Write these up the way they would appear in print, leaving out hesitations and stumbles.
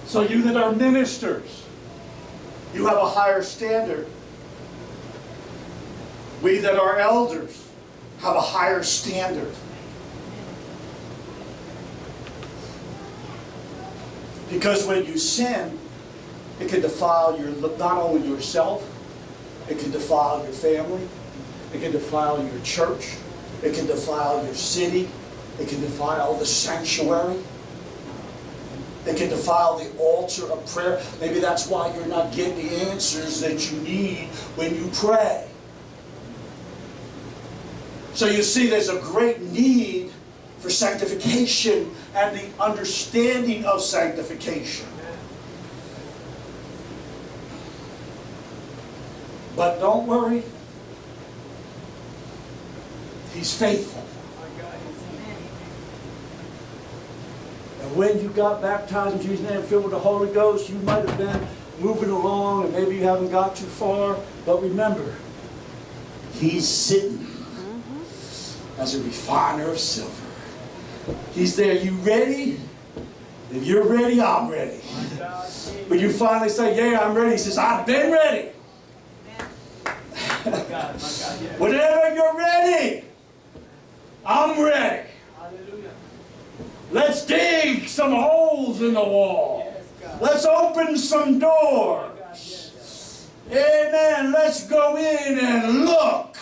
So you that are ministers, you have a higher standard. We that are elders have a higher standard. Because when you sin, it can defile not only yourself, it can defile your family, it can defile your church, it can defile your city, it can defile the sanctuary, it can defile the altar of prayer. Maybe that's why you're not getting the answers that you need when you pray. So you see, there's a great need for sanctification and the understanding of sanctification. But don't worry, He's faithful. And when you got baptized in Jesus' name, filled with the Holy Ghost, you might have been moving along and maybe you haven't got too far. But remember, He's sitting as a refiner of silver. He's there. You ready? If you're ready, I'm ready. When you finally say, yeah, I'm ready, He says, I've been ready. Whenever you're ready, I'm ready. Let's dig some holes in the wall. Let's open some doors. Amen. Let's go in and look.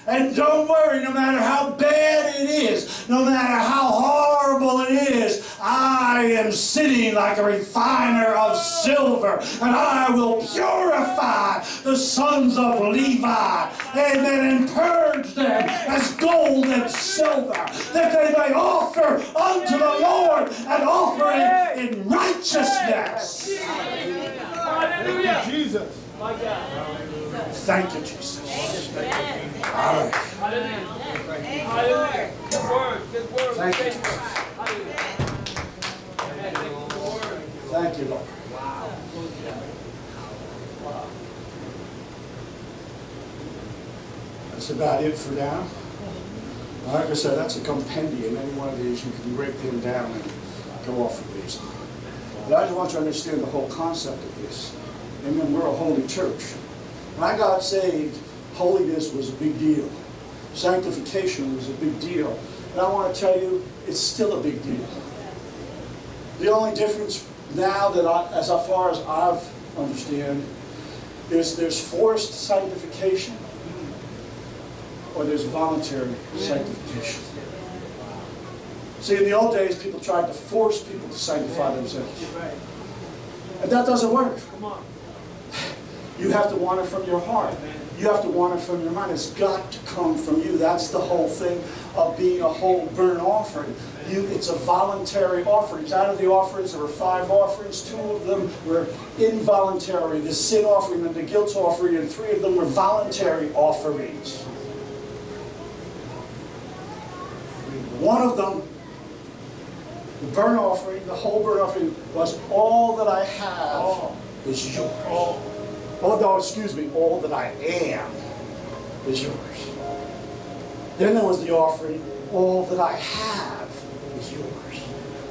And don't worry, no matter how bad it is, no matter how horrible it is, I am sitting like a refiner of silver, and I will purify the sons of Levi, amen, and purge them as gold and silver, that they may offer unto the Lord an offering in righteousness. Hallelujah. Jesus. My God. Thank you, Jesus. All right. Hallelujah. Good word. Good word. Thank you, Jesus. Hallelujah. Thank you, Lord. That's about it for now. Like I said, that's a compendium. Any one of these, you can break them down and go off of these. But I just want you to understand the whole concept of this. Amen. We're a holy church. When I got saved, holiness was a big deal. Sanctification was a big deal. And I want to tell you, it's still a big deal. The only difference now that as far as I've understand, is there's forced sanctification or there's voluntary sanctification. See, in the old days, people tried to force people to sanctify themselves. And that doesn't work. Come on. You have to want it from your heart. You have to want it from your mind. It's got to come from you. That's the whole thing of being a whole burnt offering. It's a voluntary offering. Out of the offerings, there were 5 offerings. 2 of them were involuntary, the sin offering and the guilt offering, and 3 of them were voluntary offerings. One of them, the burnt offering, the whole burnt offering, was all that I have is yours. Oh no, excuse me, all that I am is yours. Then there was the offering, all that I have is yours.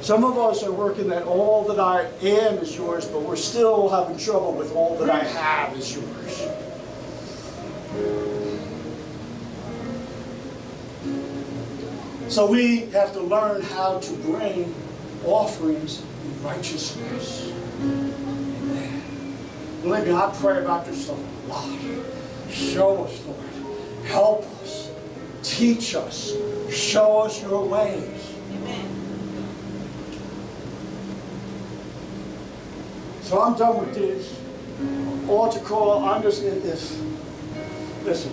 Some of us are working that all that I am is yours, but we're still having trouble with all that I have is yours. So we have to learn how to bring offerings in righteousness. Believe me, I pray about this stuff a lot. Show us, Lord. Help us. Teach us. Show us your ways. Amen. So I'm done with this. Altar call, I'm just in this. Listen,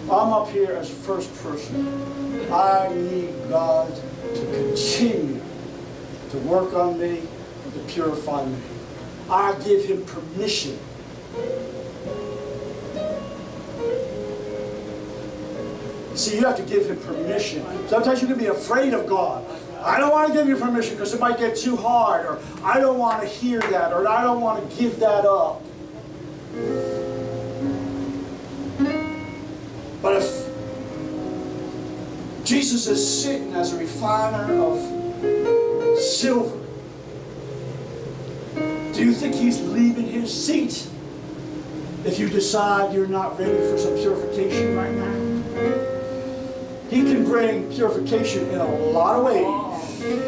I'm up here as first person. I need God to continue to work on me, to purify me. I give Him permission. See, you have to give Him permission. Sometimes you can be afraid of God. I don't want to give you permission because it might get too hard, or I don't want to hear that, or I don't want to give that up. But if Jesus is sitting as a refiner of silver, Do you think He's leaving His seat if you decide you're not ready for some purification right now? He can bring purification in a lot of ways. Oh,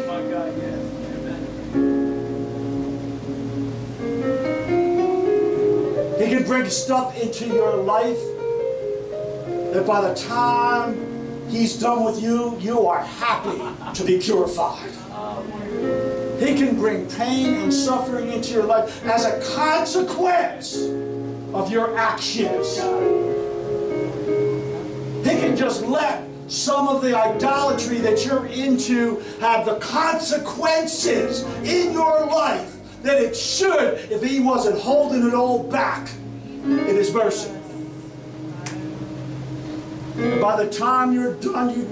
my God, yes. Amen. He can bring stuff into your life that by the time He's done with you, you are happy to be purified. He can bring pain and suffering into your life as a consequence of your actions. He can just let some of the idolatry that you're into have the consequences in your life that it should if He wasn't holding it all back in His mercy. And by the time you're done, you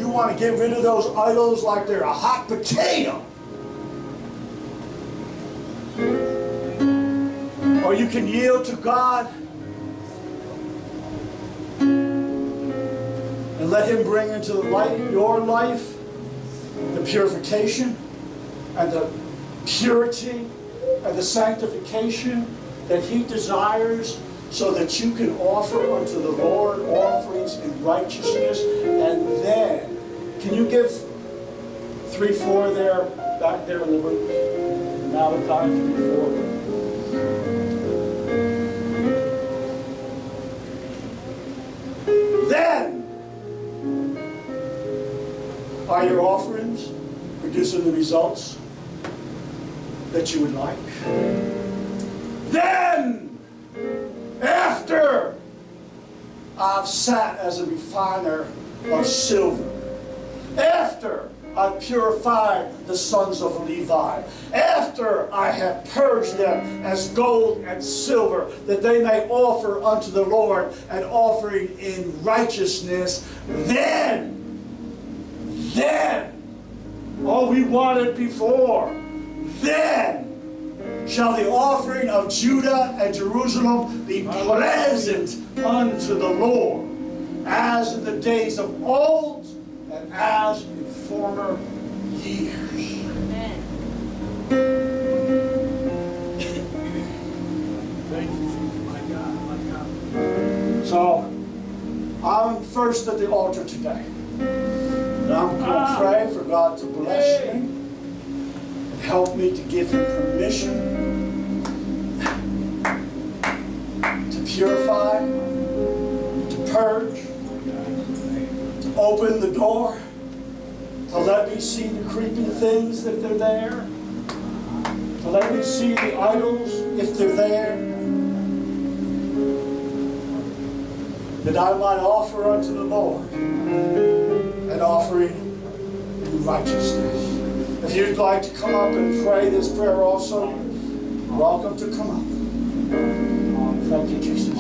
want to get rid of those idols like they're a hot potato. Or you can yield to God and let Him bring into your life the purification and the purity and the sanctification that He desires, so that you can offer unto the Lord offerings in righteousness. And then, can you give 3-4 there, back there in the room? Malachi 3-4. Then, are your offerings producing the results that you would like? Then, after I've sat as a refiner of silver, after I've purified the sons of Levi, after I have purged them as gold and silver, that they may offer unto the Lord an offering in righteousness, then, oh, we wanted before, then shall the offering of Judah and Jerusalem be pleasant unto the Lord, as in the days of old and as in former years. Amen. Thank you, my God, my God. So, I'm first at the altar today. And I'm going to pray for God to bless me and help me to give Him permission to purify, to purge, to open the door, to let me see the creeping things if they're there, to let me see the idols if they're there, that I might offer unto the Lord an offering in righteousness. If you'd like to come up and pray this prayer also, welcome to come up. Thank you, Jesus.